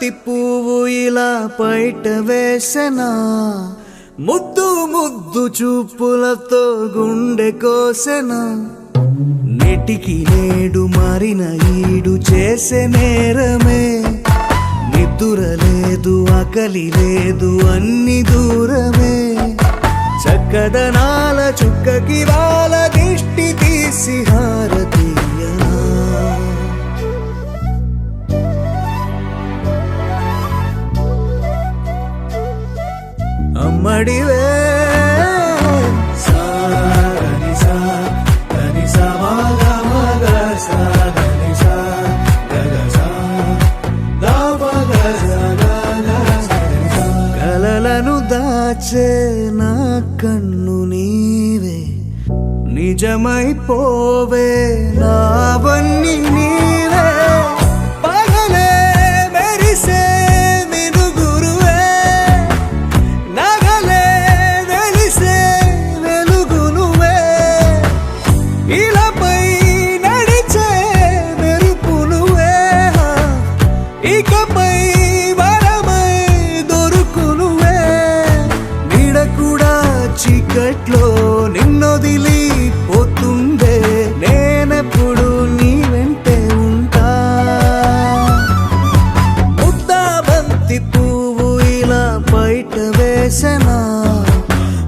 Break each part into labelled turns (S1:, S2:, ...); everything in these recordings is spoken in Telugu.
S1: బంతి పువ్వు ఇలా బయట వేసెనా ముద్దు ముద్దు చూపులతో గుండె కోసెనా నెటికి నేడు మారిన ఈడు చేసే నేరమే నిద్ర లేదు ఆకలి లేదు అన్ని దూరమే చక్కదనాల చుక్కకి వాళ్ళ దిష్టి తీసి హారతీయనా అమ్మడివే కలలను దాచే నా కన్ను నీవే నిజమైపోవే నావన్నీ నీవే పగలే మెరిసే మినుగురువే నగలే వెలిసే వెలుగునువే ఇలాపై నడిచే మెరుపునువే ఇకపై చీకట్లో నిన్నొదిలి పోతుందే నేనెప్పుడు నీ వెంటే ఉంటా ముద్దా బంతి పువ్వు ఇలా బయట వేసెనా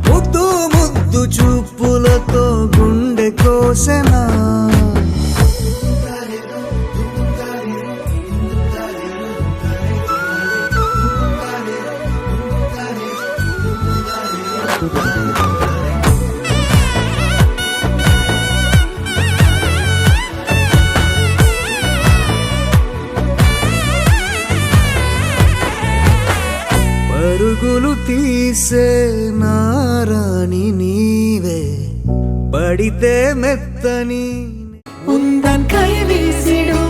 S1: ముద్దు ముద్దు చూపులతో గుండె కోసెనా పరుగులు తీసే నారాణి నీవే పడితే మెత్తని
S2: உந்தன் கை வீசிடும்